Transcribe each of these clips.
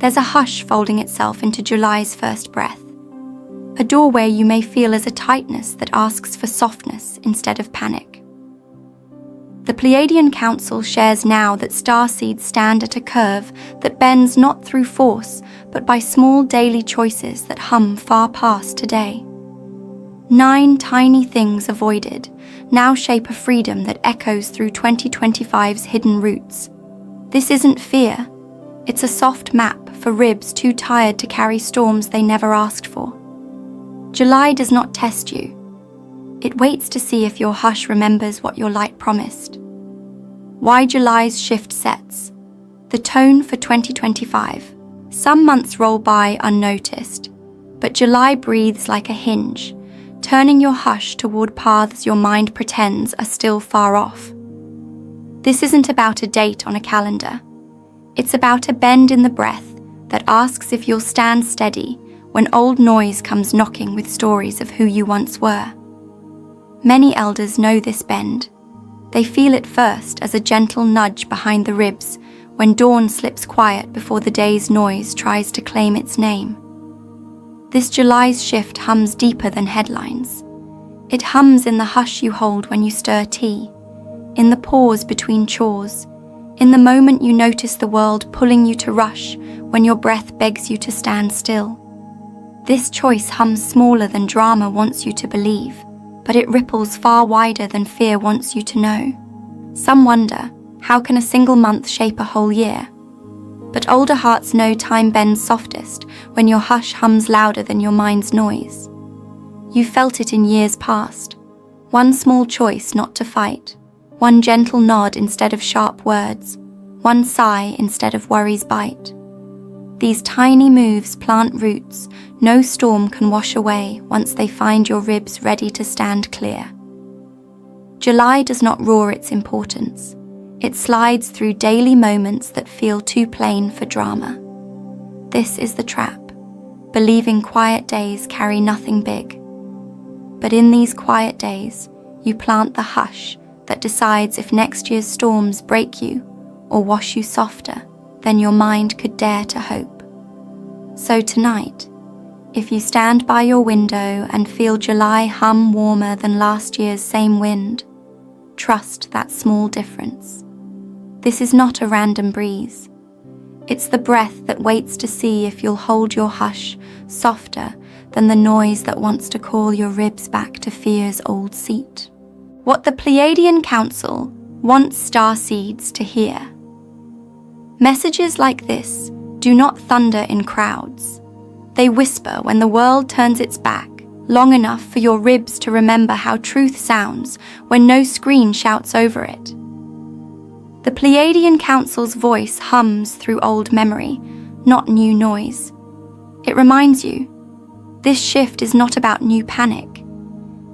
There's a hush folding itself into July's first breath. A doorway you may feel as a tightness that asks for softness instead of panic. The Pleiadian Council shares now that starseeds stand at a curve that bends not through force, but by small daily choices that hum far past today. 9 tiny things avoided now shape a freedom that echoes through 2025's hidden roots. This isn't fear. It's a soft map for ribs too tired to carry storms they never asked for. July does not test you. It waits to see if your hush remembers what your light promised. Why July's shift sets. The tone for 2025. Some months roll by unnoticed, but July breathes like a hinge, turning your hush toward paths your mind pretends are still far off. This isn't about a date on a calendar. It's about a bend in the breath that asks if you'll stand steady when old noise comes knocking with stories of who you once were. Many elders know this bend. They feel it first as a gentle nudge behind the ribs when dawn slips quiet before the day's noise tries to claim its name. This July's shift hums deeper than headlines. It hums in the hush you hold when you stir tea, in the pause between chores, in the moment you notice the world pulling you to rush when your breath begs you to stand still. This choice hums smaller than drama wants you to believe, but it ripples far wider than fear wants you to know. Some wonder, how can a single month shape a whole year? But older hearts know time bends softest when your hush hums louder than your mind's noise. You felt it in years past. One small choice not to fight, one gentle nod instead of sharp words, one sigh instead of worry's bite. These tiny moves plant roots no storm can wash away once they find your ribs ready to stand clear. July does not roar its importance. It slides through daily moments that feel too plain for drama. This is the trap, believing quiet days carry nothing big. But in these quiet days, you plant the hush that decides if next year's storms break you or wash you softer than your mind could dare to hope. So tonight, if you stand by your window and feel July hum warmer than last year's same wind, trust that small difference. This is not a random breeze. It's the breath that waits to see if you'll hold your hush softer than the noise that wants to call your ribs back to fear's old seat. What the Pleiadian Council wants starseeds to hear. Messages like this do not thunder in crowds. They whisper when the world turns its back, long enough for your ribs to remember how truth sounds when no screen shouts over it. The Pleiadian Council's voice hums through old memory, not new noise. It reminds you, this shift is not about new panic.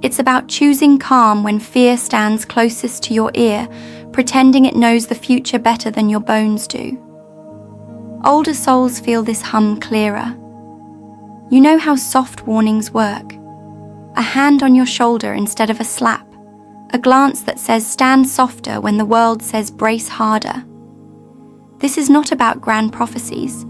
It's about choosing calm when fear stands closest to your ear, pretending it knows the future better than your bones do. Older souls feel this hum clearer. You know how soft warnings work. A hand on your shoulder instead of a slap. A glance that says stand softer when the world says brace harder. This is not about grand prophecies.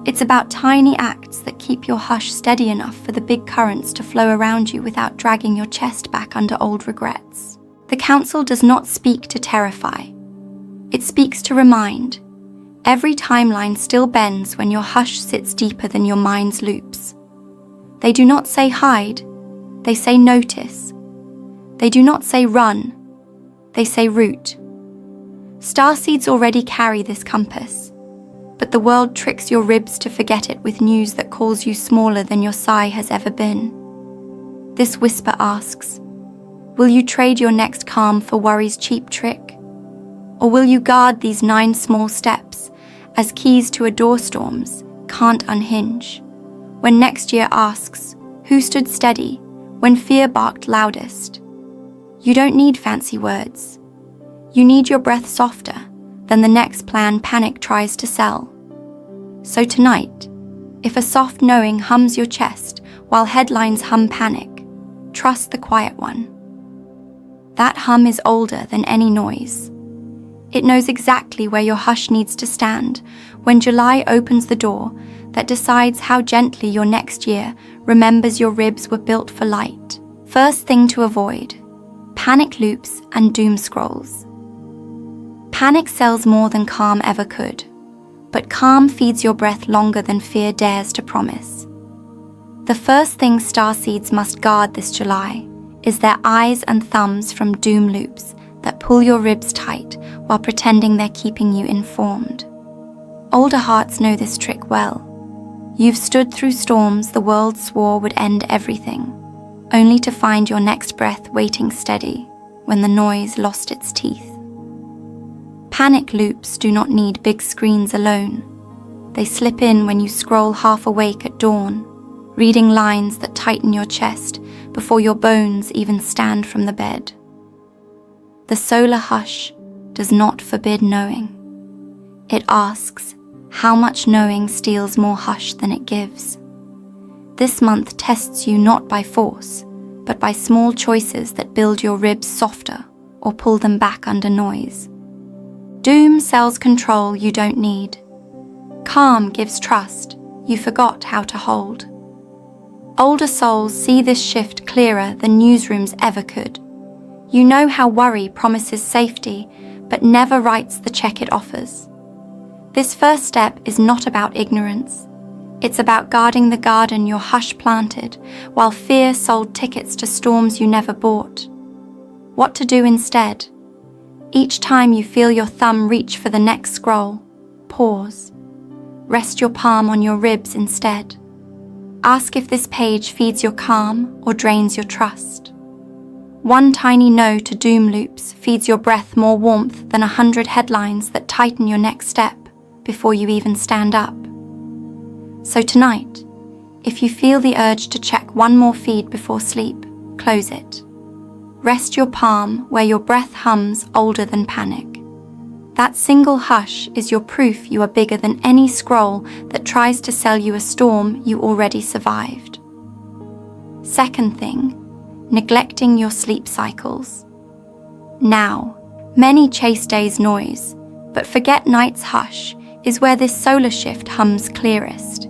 It's about tiny acts that keep your hush steady enough for the big currents to flow around you without dragging your chest back under old regrets. The Council does not speak to terrify. It speaks to remind. Every timeline still bends when your hush sits deeper than your mind's loops. They do not say hide. They say notice. They do not say run, they say root. Starseeds already carry this compass, but the world tricks your ribs to forget it with news that calls you smaller than your sigh has ever been. This whisper asks, will you trade your next calm for worry's cheap trick? Or will you guard these 9 small steps as keys to a door storms can't unhinge? When next year asks, who stood steady when fear barked loudest? You don't need fancy words. You need your breath softer than the next plan panic tries to sell. So tonight, if a soft knowing hums your chest while headlines hum panic, trust the quiet one. That hum is older than any noise. It knows exactly where your hush needs to stand when July opens the door that decides how gently your next year remembers your ribs were built for light. First thing to avoid: panic loops and doom scrolls. Panic sells more than calm ever could, but calm feeds your breath longer than fear dares to promise. The first thing Starseeds must guard this July is their eyes and thumbs from doom loops that pull your ribs tight while pretending they're keeping you informed. Older hearts know this trick well. You've stood through storms the world swore would end everything, only to find your next breath waiting steady when the noise lost its teeth. Panic loops do not need big screens alone. They slip in when you scroll half awake at dawn, reading lines that tighten your chest before your bones even stand from the bed. The solar hush does not forbid knowing. It asks how much knowing steals more hush than it gives. This month tests you not by force, but by small choices that build your ribs softer or pull them back under noise. Doom sells control you don't need. Calm gives trust you forgot how to hold. Older souls see this shift clearer than newsrooms ever could. You know how worry promises safety, but never writes the check it offers. This first step is not about ignorance. It's about guarding the garden your hush planted, while fear sold tickets to storms you never bought. What to do instead? Each time you feel your thumb reach for the next scroll, pause. Rest your palm on your ribs instead. Ask if this page feeds your calm or drains your trust. One tiny no to doom loops feeds your breath more warmth than 100 headlines that tighten your next step before you even stand up. So tonight, if you feel the urge to check one more feed before sleep, close it. Rest your palm where your breath hums older than panic. That single hush is your proof you are bigger than any scroll that tries to sell you a storm you already survived. Second thing, neglecting your sleep cycles. Now, many chase day's noise, but forget night's hush is where this solar shift hums clearest.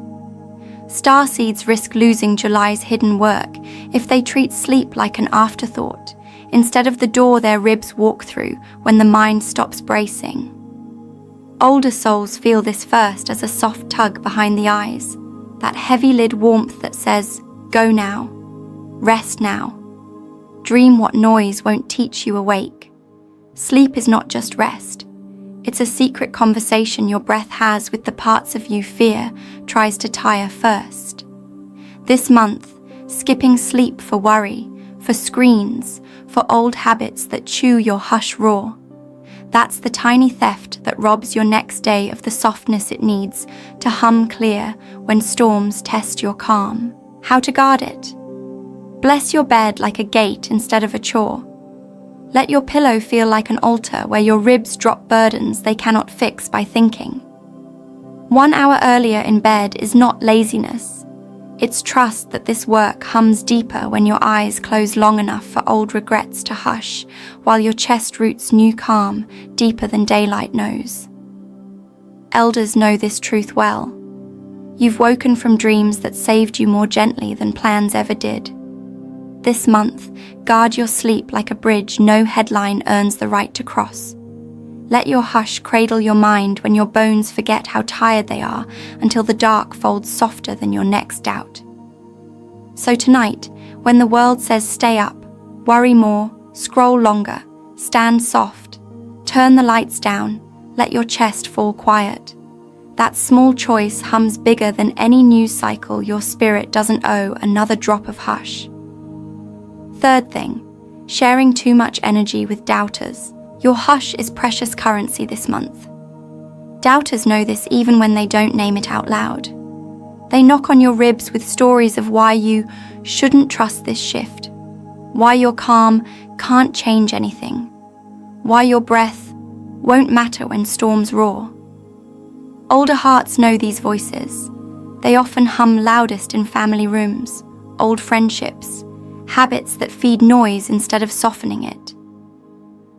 Starseeds risk losing July's hidden work if they treat sleep like an afterthought, instead of the door their ribs walk through when the mind stops bracing. Older souls feel this first as a soft tug behind the eyes, that heavy-lid warmth that says, go now, rest now. Dream what noise won't teach you awake. Sleep is not just rest. It's a secret conversation your breath has with the parts of you fear tries to tire first. This month, skipping sleep for worry, for screens, for old habits that chew your hush raw. That's the tiny theft that robs your next day of the softness it needs to hum clear when storms test your calm. How to guard it? Bless your bed like a gate instead of a chore. Let your pillow feel like an altar where your ribs drop burdens they cannot fix by thinking. 1 hour earlier in bed is not laziness. It's trust that this work hums deeper when your eyes close long enough for old regrets to hush, while your chest roots new calm deeper than daylight knows. Elders know this truth well. You've woken from dreams that saved you more gently than plans ever did. This month, guard your sleep like a bridge no headline earns the right to cross. Let your hush cradle your mind when your bones forget how tired they are until the dark folds softer than your next doubt. So tonight, when the world says stay up, worry more, scroll longer, stand soft, turn the lights down, let your chest fall quiet. That small choice hums bigger than any news cycle your spirit doesn't owe another drop of hush. Third thing, sharing too much energy with doubters. Your hush is precious currency this month. Doubters know this even when they don't name it out loud. They knock on your ribs with stories of why you shouldn't trust this shift, why your calm can't change anything, why your breath won't matter when storms roar. Older hearts know these voices. They often hum loudest in family rooms, old friendships, habits that feed noise instead of softening it.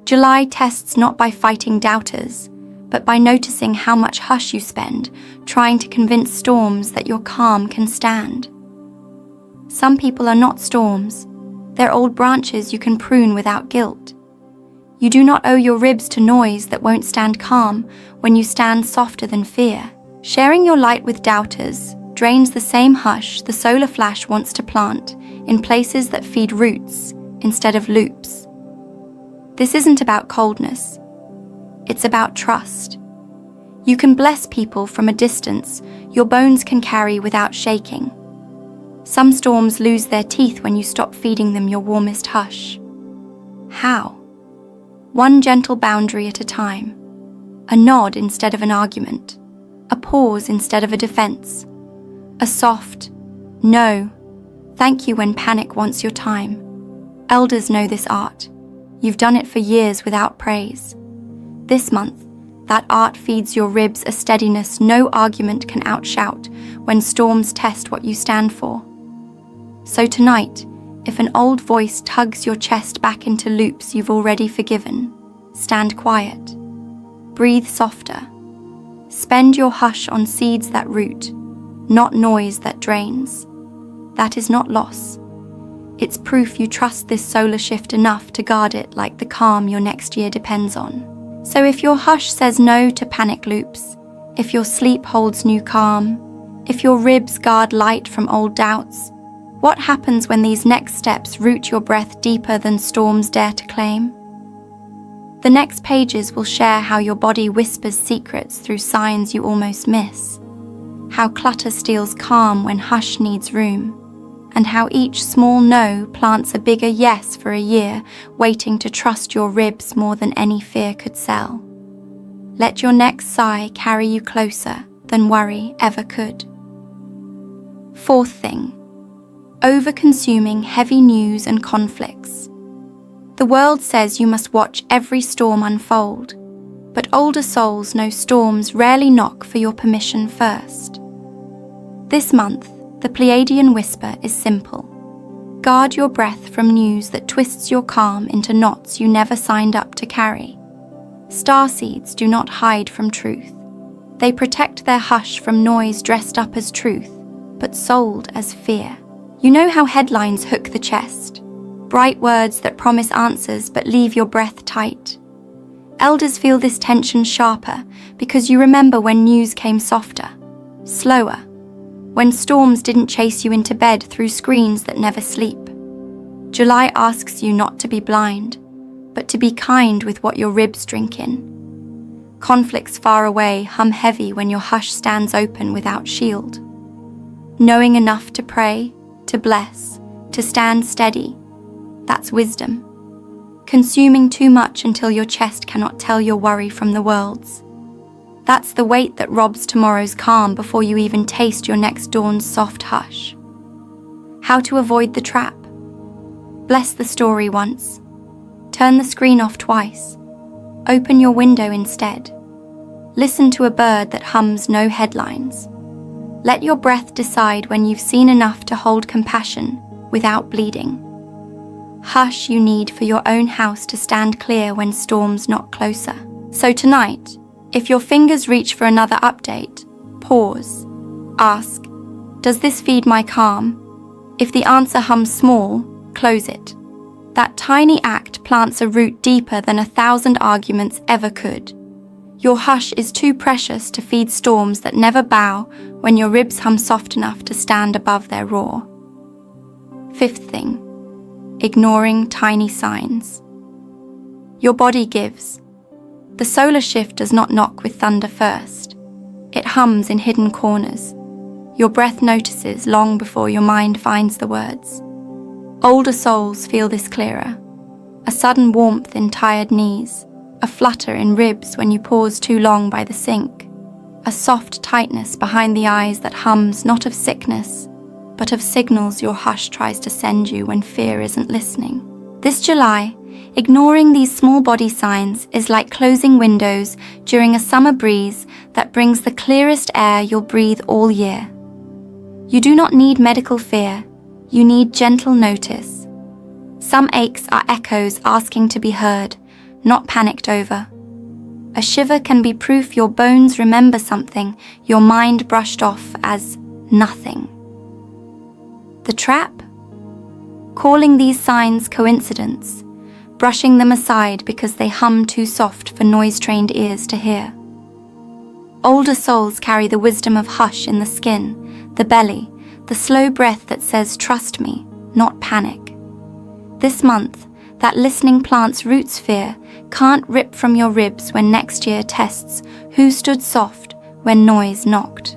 July tests not by fighting doubters, but by noticing how much hush you spend trying to convince storms that your calm can stand. Some people are not storms. They're old branches you can prune without guilt. You do not owe your ribs to noise that won't stand calm when you stand softer than fear. Sharing your light with doubters drains the same hush the solar flash wants to plant in places that feed roots instead of loops. This isn't about coldness. It's about trust. You can bless people from a distance your bones can carry without shaking. Some storms lose their teeth when you stop feeding them your warmest hush. How? One gentle boundary at a time. A nod instead of an argument. A pause instead of a defense. A soft, no, thank you when panic wants your time. Elders know this art. You've done it for years without praise. This month, that art feeds your ribs a steadiness no argument can outshout when storms test what you stand for. So tonight, if an old voice tugs your chest back into loops you've already forgiven, stand quiet. Breathe softer. Spend your hush on seeds that root, not noise that drains. That is not loss. It's proof you trust this solar shift enough to guard it like the calm your next year depends on. So if your hush says no to panic loops, if your sleep holds new calm, if your ribs guard light from old doubts, what happens when these next steps root your breath deeper than storms dare to claim? The next pages will share how your body whispers secrets through signs you almost miss, how clutter steals calm when hush needs room, and how each small no plants a bigger yes for a year, waiting to trust your ribs more than any fear could sell. Let your next sigh carry you closer than worry ever could. Fourth thing. Over-consuming heavy news and conflicts. The world says you must watch every storm unfold, but older souls know storms rarely knock for your permission first. This month, the Pleiadian whisper is simple. Guard your breath from news that twists your calm into knots you never signed up to carry. Starseeds do not hide from truth. They protect their hush from noise dressed up as truth, but sold as fear. You know how headlines hook the chest? Bright words that promise answers but leave your breath tight. Elders feel this tension sharper because you remember when news came softer, slower, when storms didn't chase you into bed through screens that never sleep. July asks you not to be blind, but to be kind with what your ribs drink in. Conflicts far away hum heavy when your hush stands open without shield. Knowing enough to pray, to bless, to stand steady, that's wisdom. Consuming too much until your chest cannot tell your worry from the world's. That's the weight that robs tomorrow's calm before you even taste your next dawn's soft hush. How to avoid the trap? Bless the story once. Turn the screen off twice. Open your window instead. Listen to a bird that hums no headlines. Let your breath decide when you've seen enough to hold compassion without bleeding. Hush you need for your own house to stand clear when storms knock closer. So tonight, if your fingers reach for another update, pause. Ask, does this feed my calm? If the answer hums small, close it. That tiny act plants a root deeper than 1,000 arguments ever could. Your hush is too precious to feed storms that never bow when your ribs hum soft enough to stand above their roar. Fifth thing. Ignoring tiny signs. Your body gives. The solar shift does not knock with thunder first. It hums in hidden corners. Your breath notices long before your mind finds the words. Older souls feel this clearer. A sudden warmth in tired knees. A flutter in ribs when you pause too long by the sink. A soft tightness behind the eyes that hums not of sickness, but of signals your hush tries to send you when fear isn't listening. This July, ignoring these small body signs is like closing windows during a summer breeze that brings the clearest air you'll breathe all year. You do not need medical fear, you need gentle notice. Some aches are echoes asking to be heard, not panicked over. A shiver can be proof your bones remember something your mind brushed off as nothing. The trap? Calling these signs coincidence, brushing them aside because they hum too soft for noise-trained ears to hear. Older souls carry the wisdom of hush in the skin, the belly, the slow breath that says, trust me, not panic. This month, that listening plant's roots fear can't rip from your ribs when next year tests who stood soft when noise knocked.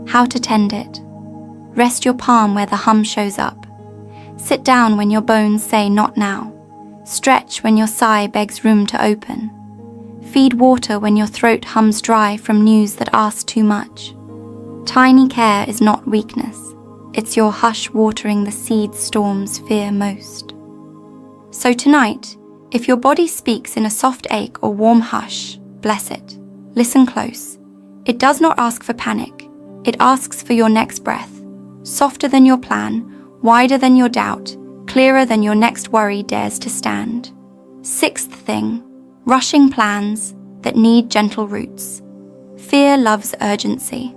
How to tend it. Rest your palm where the hum shows up. Sit down when your bones say not now. Stretch when your sigh begs room to open. Feed water when your throat hums dry from news that asks too much. Tiny care is not weakness. It's your hush watering the seed storms fear most. So tonight, if your body speaks in a soft ache or warm hush, bless it. Listen close. It does not ask for panic. It asks for your next breath. Softer than your plan, wider than your doubt, clearer than your next worry dares to stand. Sixth thing, rushing plans that need gentle roots. Fear loves urgency.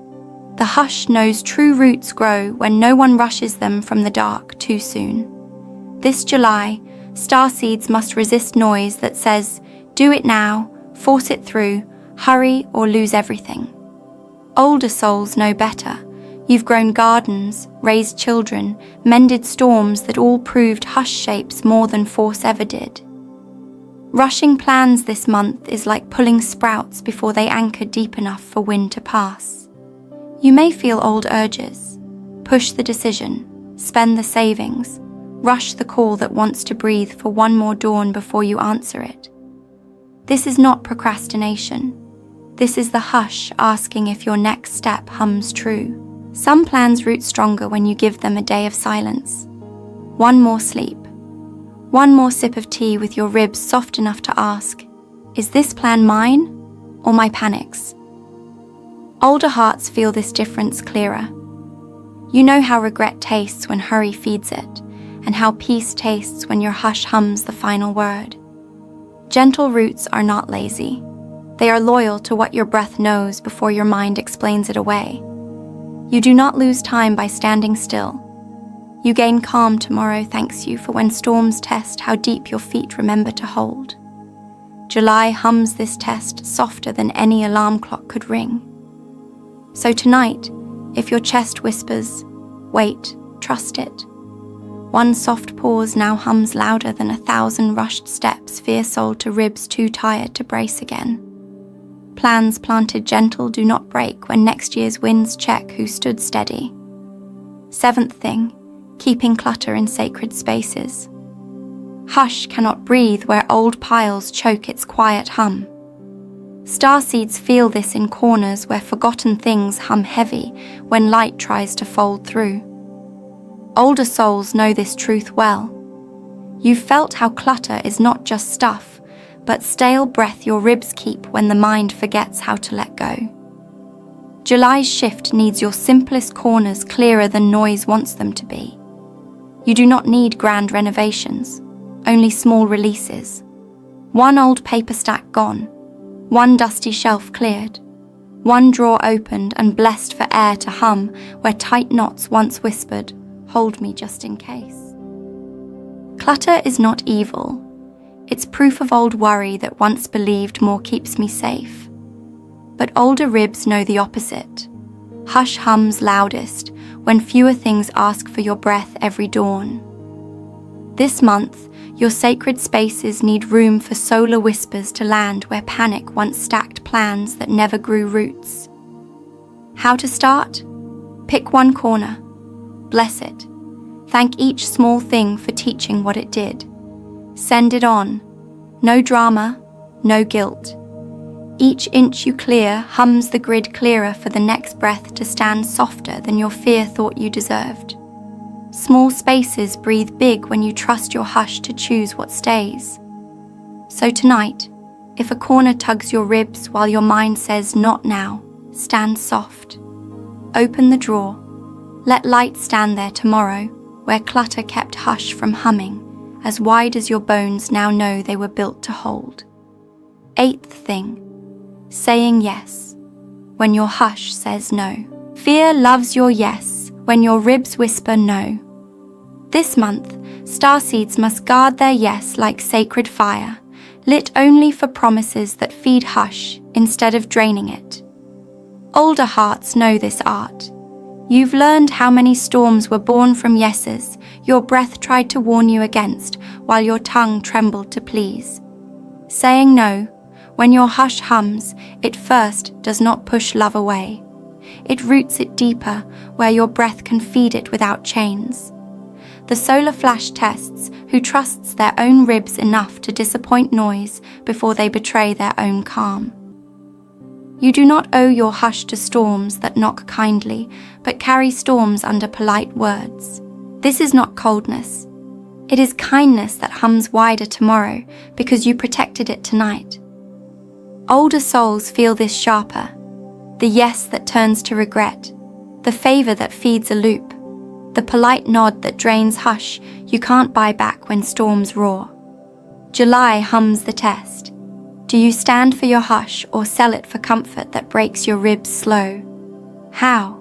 The hush knows true roots grow when no one rushes them from the dark too soon. This July, Starseeds must resist noise that says, do it now, force it through, hurry or lose everything. Older souls know better. You've grown gardens, raised children, mended storms that all proved hush shapes more than force ever did. Rushing plans this month is like pulling sprouts before they anchor deep enough for wind to pass. You may feel old urges. Push the decision, spend the savings, rush the call that wants to breathe for one more dawn before you answer it. This is not procrastination. This is the hush asking if your next step hums true. Some plans root stronger when you give them a day of silence. One more sleep. One more sip of tea with your ribs soft enough to ask, is this plan mine or my panic's? Older hearts feel this difference clearer. You know how regret tastes when hurry feeds it, and how peace tastes when your hush hums the final word. Gentle roots are not lazy. They are loyal to what your breath knows before your mind explains it away. You do not lose time by standing still. You gain calm tomorrow thanks you for when storms test how deep your feet remember to hold. July hums this test softer than any alarm clock could ring. So tonight, if your chest whispers, wait, trust it. One soft pause now hums louder than 1,000 rushed steps fear sold to ribs too tired to brace again. Plans planted gentle do not break when next year's winds check who stood steady. Seventh thing, keeping clutter in sacred spaces. Hush cannot breathe where old piles choke its quiet hum. Starseeds feel this in corners where forgotten things hum heavy when light tries to fold through. Older souls know this truth well. You've felt how clutter is not just stuff, but stale breath your ribs keep when the mind forgets how to let go. July's shift needs your simplest corners clearer than noise wants them to be. You do not need grand renovations, only small releases. One old paper stack gone, one dusty shelf cleared, one drawer opened and blessed for air to hum where tight knots once whispered, hold me just in case. Clutter is not evil. It's proof of old worry that once believed more keeps me safe. But older ribs know the opposite. Hush hums loudest when fewer things ask for your breath every dawn. This month, your sacred spaces need room for solar whispers to land where panic once stacked plans that never grew roots. How to start? Pick one corner. Bless it. Thank each small thing for teaching what it did. Send it on. No drama, no guilt. Each inch you clear hums the grid clearer for the next breath to stand softer than your fear thought you deserved. Small spaces breathe big when you trust your hush to choose what stays. So tonight, if a corner tugs your ribs while your mind says not now, stand soft. Open the drawer. Let light stand there tomorrow, where clutter kept hush from humming, as wide as your bones now know they were built to hold. Eighth thing, saying yes when your hush says no. Fear loves your yes when your ribs whisper no. This month, starseeds must guard their yes like sacred fire, lit only for promises that feed hush instead of draining it. Older hearts know this art. You've learned how many storms were born from yeses your breath tried to warn you against while your tongue trembled to please. Saying no, when your hush hums, it first does not push love away. It roots it deeper where your breath can feed it without chains. The solar flash tests who trusts their own ribs enough to disappoint noise before they betray their own calm. You do not owe your hush to storms that knock kindly, but carry storms under polite words. This is not coldness. It is kindness that hums wider tomorrow because you protected it tonight. Older souls feel this sharper. The yes that turns to regret, the favor that feeds a loop, the polite nod that drains hush you can't buy back when storms roar. July hums the test. Do you stand for your hush or sell it for comfort that breaks your ribs slow? How?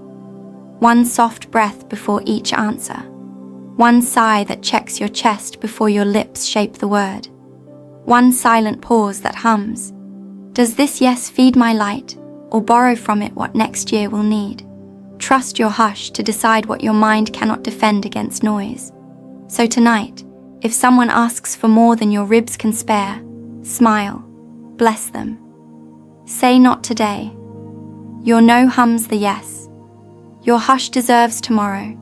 One soft breath before each answer. One sigh that checks your chest before your lips shape the word. One silent pause that hums. Does this yes feed my light or borrow from it what next year will need? Trust your hush to decide what your mind cannot defend against noise. So tonight, if someone asks for more than your ribs can spare, smile. Bless them. Say not today. Your no hums the yes. Your hush deserves tomorrow.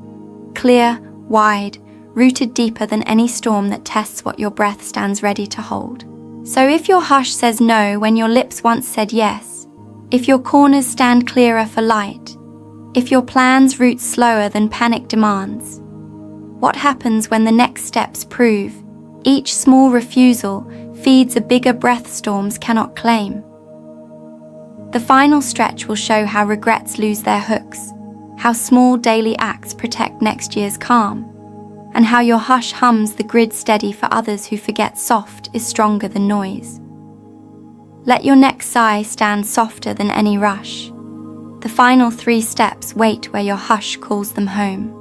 Clear, wide, rooted deeper than any storm that tests what your breath stands ready to hold. So if your hush says no when your lips once said yes, if your corners stand clearer for light, if your plans root slower than panic demands, what happens when the next steps prove each small refusal feeds a bigger breath storms cannot claim? The final stretch will show how regrets lose their hooks, how small daily acts protect next year's calm, and how your hush hums the grid steady for others who forget soft is stronger than noise. Let your next sigh stand softer than any rush. The final 3 steps wait where your hush calls them home.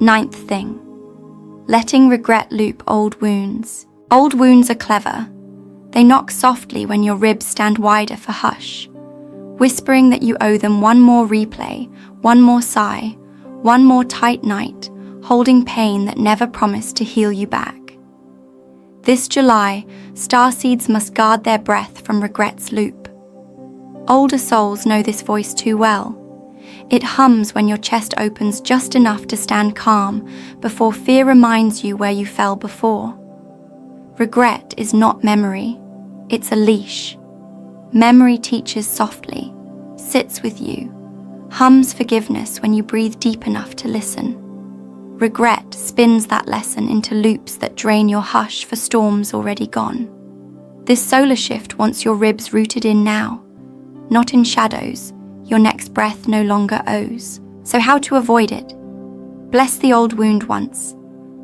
9th thing. Letting regret loop old wounds. Old wounds are clever. They knock softly when your ribs stand wider for hush, whispering that you owe them one more replay, one more sigh, one more tight night, holding pain that never promised to heal you back. This July, starseeds must guard their breath from regret's loop. Older souls know this voice too well. It hums when your chest opens just enough to stand calm before fear reminds you where you fell before. Regret is not memory, it's a leash. Memory teaches softly, sits with you, hums forgiveness when you breathe deep enough to listen. Regret spins that lesson into loops that drain your hush for storms already gone. This solar shift wants your ribs rooted in now, not in shadows your next breath no longer owes. So how to avoid it? Bless the old wound once.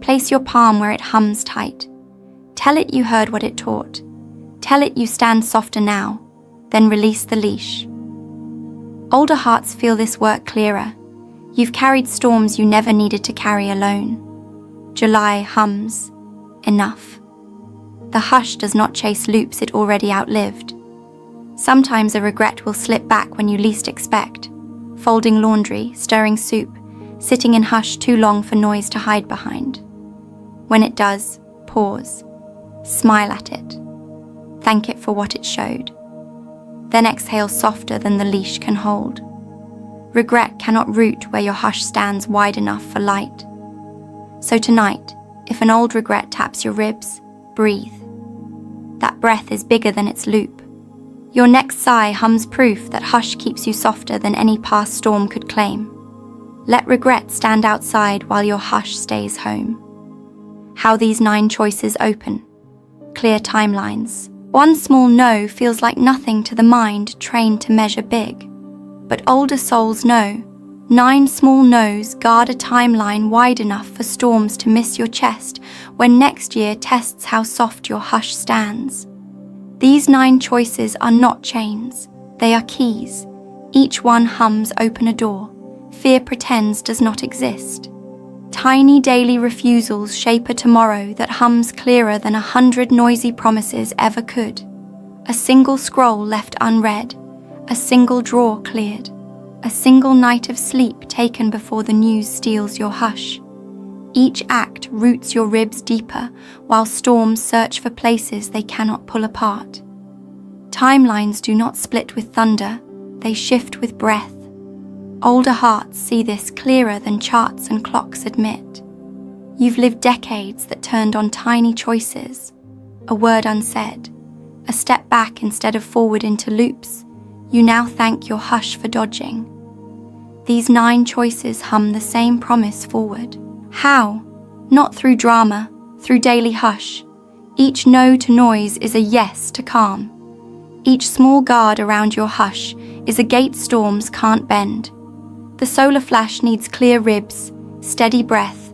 Place your palm where it hums tight. Tell it you heard what it taught. Tell it you stand softer now. Then release the leash. Older hearts feel this work clearer. You've carried storms you never needed to carry alone. July hums. Enough. The hush does not chase loops it already outlived. Sometimes a regret will slip back when you least expect, folding laundry, stirring soup, sitting in hush too long for noise to hide behind. When it does, pause, smile at it, thank it for what it showed. Then exhale softer than the leash can hold. Regret cannot root where your hush stands wide enough for light. So tonight, if an old regret taps your ribs, breathe. That breath is bigger than its loop. Your next sigh hums proof that hush keeps you softer than any past storm could claim. Let regret stand outside while your hush stays home. How these 9 choices open. Clear timelines. One small no feels like nothing to the mind trained to measure big. But older souls know 9 small no's guard a timeline wide enough for storms to miss your chest when next year tests how soft your hush stands. These 9 choices are not chains, they are keys. Each one hums open a door. Fear pretends does not exist. Tiny daily refusals shape a tomorrow that hums clearer than 100 noisy promises ever could. A single scroll left unread, a single drawer cleared, a single night of sleep taken before the news steals your hush. Each act roots your ribs deeper, while storms search for places they cannot pull apart. Timelines do not split with thunder, they shift with breath. Older hearts see this clearer than charts and clocks admit. You've lived decades that turned on tiny choices, a word unsaid, a step back instead of forward into loops. You now thank your hush for dodging. These 9 choices hum the same promise forward. How? Not through drama, through daily hush. Each no to noise is a yes to calm. Each small guard around your hush is a gate storms can't bend. The solar flash needs clear ribs, steady breath.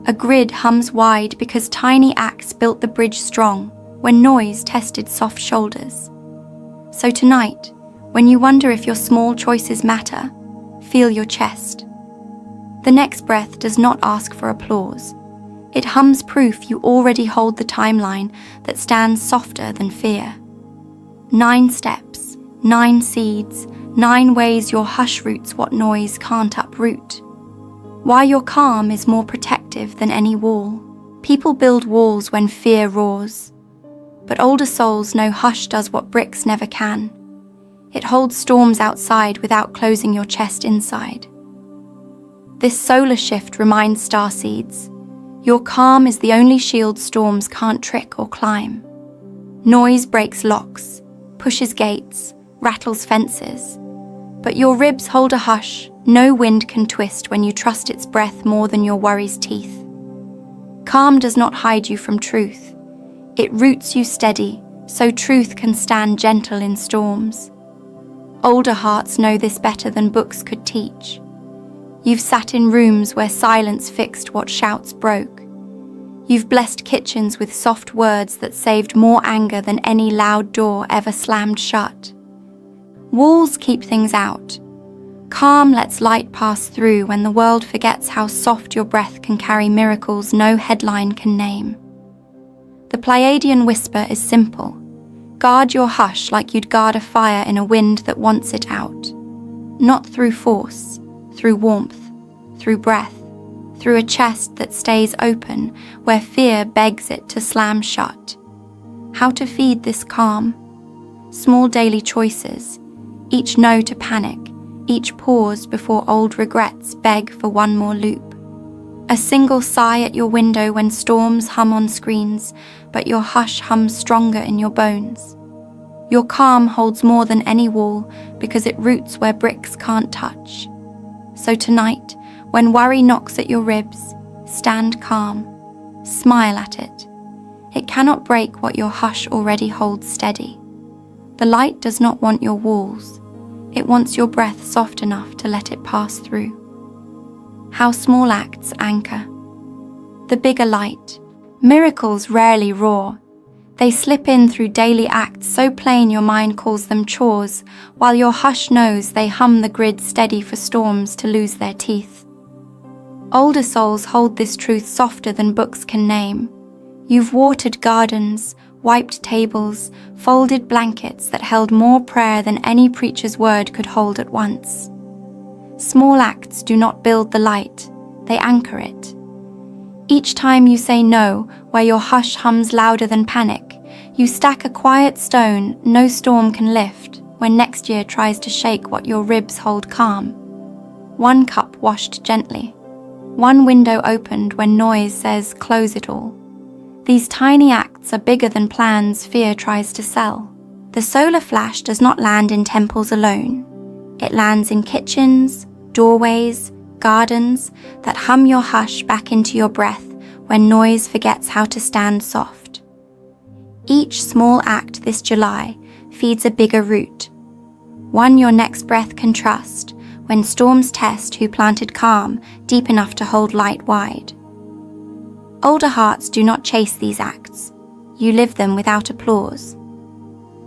A grid hums wide because tiny acts built the bridge strong when noise tested soft shoulders. So tonight, when you wonder if your small choices matter, feel your chest. The next breath does not ask for applause. It hums proof you already hold the timeline that stands softer than fear. 9 steps, 9 seeds, 9 ways your hush roots what noise can't uproot. Why your calm is more protective than any wall. People build walls when fear roars. But older souls know hush does what bricks never can. It holds storms outside without closing your chest inside. This solar shift reminds Starseeds, your calm is the only shield storms can't trick or climb. Noise breaks locks, pushes gates, rattles fences. But your ribs hold a hush no wind can twist when you trust its breath more than your worry's teeth. Calm does not hide you from truth. It roots you steady, so truth can stand gentle in storms. Older hearts know this better than books could teach. You've sat in rooms where silence fixed what shouts broke. You've blessed kitchens with soft words that saved more anger than any loud door ever slammed shut. Walls keep things out. Calm lets light pass through when the world forgets how soft your breath can carry miracles no headline can name. The Pleiadian whisper is simple. Guard your hush like you'd guard a fire in a wind that wants it out. Not through force, through warmth, through breath, through a chest that stays open where fear begs it to slam shut. How to feed this calm? Small daily choices, each no to panic, each pause before old regrets beg for one more loop. A single sigh at your window when storms hum on screens, but your hush hums stronger in your bones. Your calm holds more than any wall because it roots where bricks can't touch. So tonight, when worry knocks at your ribs, stand calm, smile at it. It cannot break what your hush already holds steady. The light does not want your walls. It wants your breath soft enough to let it pass through. How small acts anchor. The bigger light. Miracles rarely roar. They slip in through daily acts so plain your mind calls them chores, while your hush knows they hum the grid steady for storms to lose their teeth. Older souls hold this truth softer than books can name. You've watered gardens, wiped tables, folded blankets that held more prayer than any preacher's word could hold at once. Small acts do not build the light, they anchor it. Each time you say no, where your hush hums louder than panic, you stack a quiet stone no storm can lift when next year tries to shake what your ribs hold calm. One cup washed gently, one window opened when noise says close it all. These tiny acts are bigger than plans fear tries to sell. The solar flash does not land in temples alone. It lands in kitchens, doorways, gardens that hum your hush back into your breath when noise forgets how to stand soft. Each small act this July feeds a bigger root, one your next breath can trust when storms test who planted calm deep enough to hold light wide. Older hearts do not chase these acts. You live them without applause.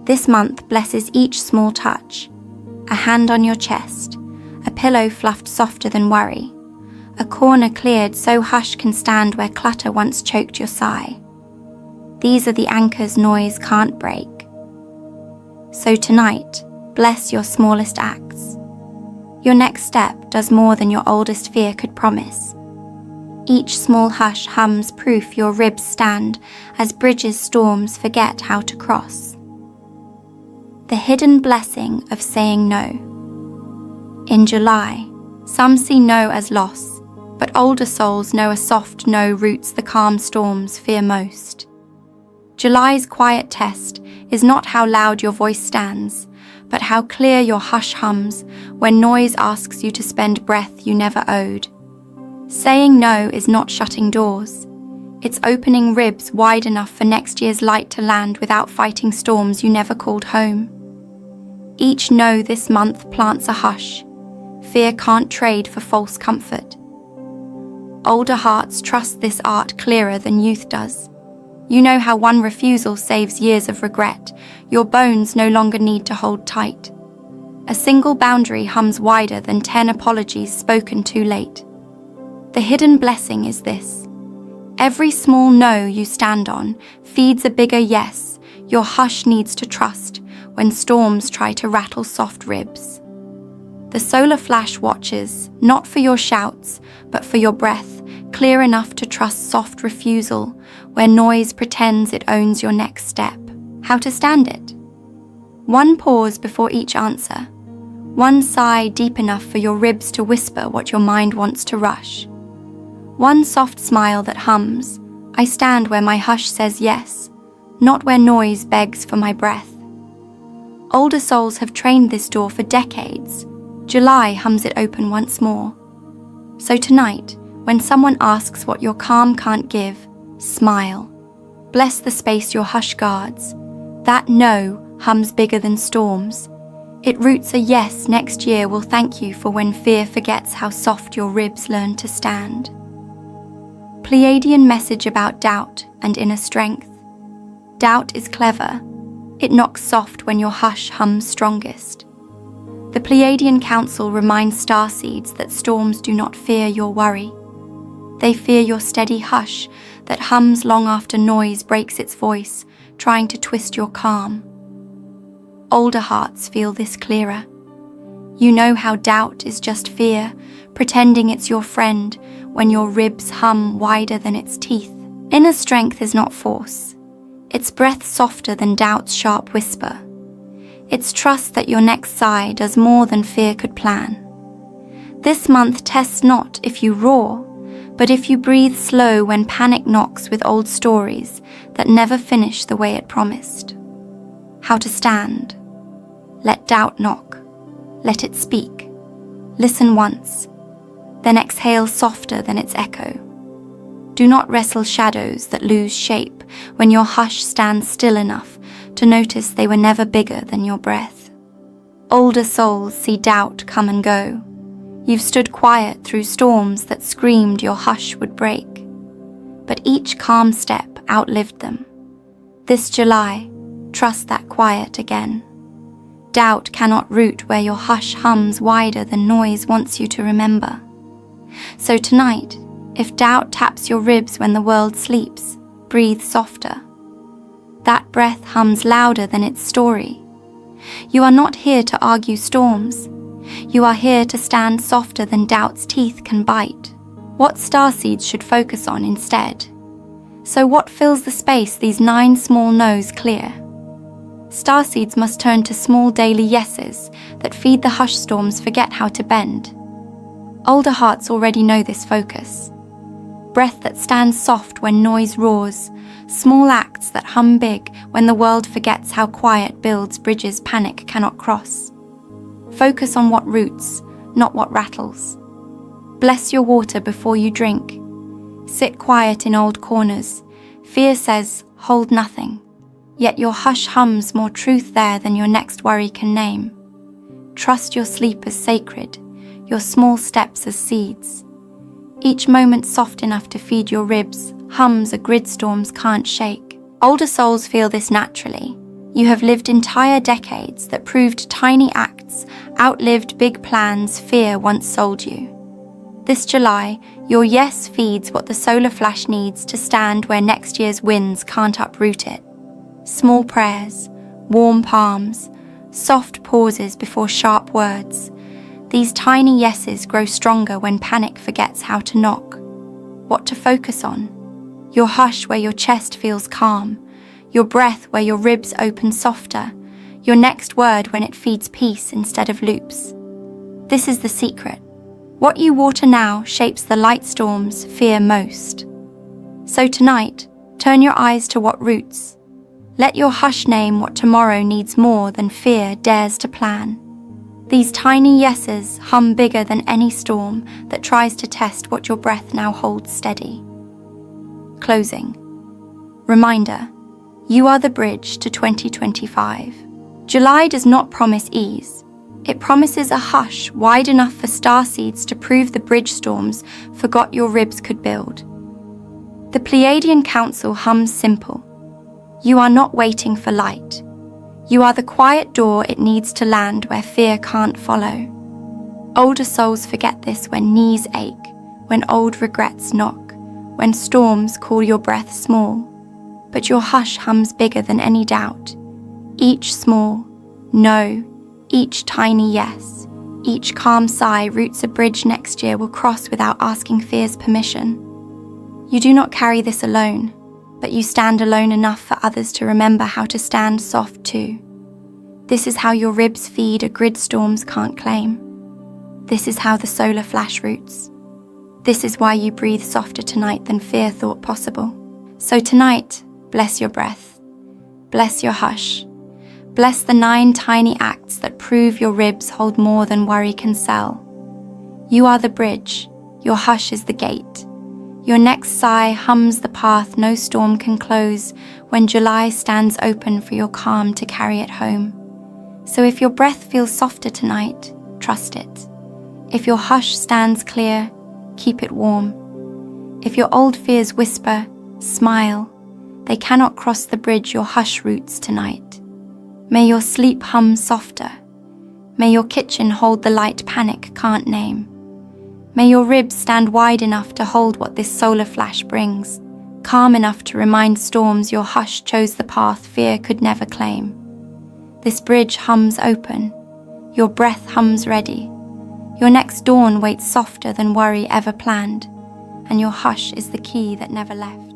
This month blesses each small touch. A hand on your chest, a pillow fluffed softer than worry, a corner cleared so hush can stand where clutter once choked your sigh. These are the anchors noise can't break. So tonight, bless your smallest acts. Your next step does more than your oldest fear could promise. Each small hush hums proof your ribs stand as bridges storms forget how to cross. The hidden blessing of saying no. In July, some see no as loss, but older souls know a soft no roots the calm storms fear most. July's quiet test is not how loud your voice stands, but how clear your hush hums when noise asks you to spend breath you never owed. Saying no is not shutting doors. It's opening ribs wide enough for next year's light to land without fighting storms you never called home. Each no this month plants a hush. Fear can't trade for false comfort. Older hearts trust this art clearer than youth does. You know how one refusal saves years of regret. Your bones no longer need to hold tight. A single boundary hums wider than 10 apologies spoken too late. The hidden blessing is this. Every small no you stand on feeds a bigger yes your hush needs to trust when storms try to rattle soft ribs. The solar flash watches, not for your shouts, but for your breath, clear enough to trust soft refusal where noise pretends it owns your next step. How to stand it? One pause before each answer. One sigh deep enough for your ribs to whisper what your mind wants to rush. One soft smile that hums, I stand where my hush says yes, not where noise begs for my breath. Older souls have trained this door for decades. July hums it open once more. So tonight, when someone asks what your calm can't give, smile. Bless the space your hush guards. That no hums bigger than storms. It roots a yes next year will thank you for when fear forgets how soft your ribs learn to stand. Pleiadian message about doubt and inner strength. Doubt is clever. It knocks soft when your hush hums strongest. The Pleiadian Council reminds Starseeds that storms do not fear your worry. They fear your steady hush that hums long after noise breaks its voice, trying to twist your calm. Older hearts feel this clearer. You know how doubt is just fear, pretending it's your friend when your ribs hum wider than its teeth. Inner strength is not force. It's breath softer than doubt's sharp whisper. It's trust that your next sigh does more than fear could plan. This month tests not if you roar, but if you breathe slow when panic knocks with old stories that never finish the way it promised. How to stand. Let doubt knock. Let it speak. Listen once, then exhale softer than its echo. Do not wrestle shadows that lose shape when your hush stands still enough to notice they were never bigger than your breath. Older souls see doubt come and go. You've stood quiet through storms that screamed your hush would break. But each calm step outlived them. This July, trust that quiet again. Doubt cannot root where your hush hums wider than noise wants you to remember. So tonight, if doubt taps your ribs when the world sleeps, breathe softer. That breath hums louder than its story. You are not here to argue storms. You are here to stand softer than doubt's teeth can bite. What starseeds should focus on instead? So what fills the space these 9 small no's clear? Starseeds must turn to small daily yeses that feed the hush storms forget how to bend. Older hearts already know this focus. Breath that stands soft when noise roars, small acts that hum big when the world forgets how quiet builds bridges panic cannot cross. Focus on what roots, not what rattles. Bless your water before you drink. Sit quiet in old corners. Fear says, hold nothing. Yet your hush hums more truth there than your next worry can name. Trust your sleep as sacred, your small steps as seeds. Each moment soft enough to feed your ribs hums a grid storms can't shake. Older souls feel this naturally. You have lived entire decades that proved tiny acts outlived big plans fear once sold you. This July, your yes feeds what the solar flash needs to stand where next year's winds can't uproot it. Small prayers, warm palms, soft pauses before sharp words. These tiny yeses grow stronger when panic forgets how to knock. What to focus on? Your hush where your chest feels calm, your breath where your ribs open softer, your next word when it feeds peace instead of loops. This is the secret. What you water now shapes the light storms fear most. So tonight, turn your eyes to what roots. Let your hush name what tomorrow needs more than fear dares to plan. These tiny yeses hum bigger than any storm that tries to test what your breath now holds steady. Closing. Reminder, you are the bridge to 2025. July does not promise ease. It promises a hush wide enough for starseeds to prove the bridge storms forgot your ribs could build. The Pleiadian Council hums simple. You are not waiting for light. You are the quiet door it needs to land where fear can't follow. Older souls forget this when knees ache, when old regrets knock, when storms call your breath small. But your hush hums bigger than any doubt. Each small no, each tiny yes, each calm sigh roots a bridge next year will cross without asking fear's permission. You do not carry this alone, but you stand alone enough for others to remember how to stand soft too. This is how your ribs feed a grid storms can't claim. This is how the solar flash roots. This is why you breathe softer tonight than fear thought possible. So tonight, bless your breath. Bless your hush. Bless the 9 tiny acts that prove your ribs hold more than worry can sell. You are the bridge. Your hush is the gate. Your next sigh hums the path no storm can close when July stands open for your calm to carry it home. So if your breath feels softer tonight, trust it. If your hush stands clear, keep it warm. If your old fears whisper, smile. They cannot cross the bridge your hush roots tonight. May your sleep hum softer. May your kitchen hold the light panic can't name. May your ribs stand wide enough to hold what this solar flash brings, calm enough to remind storms your hush chose the path fear could never claim. This bridge hums open. Your breath hums ready. Your next dawn waits softer than worry ever planned, and your hush is the key that never left.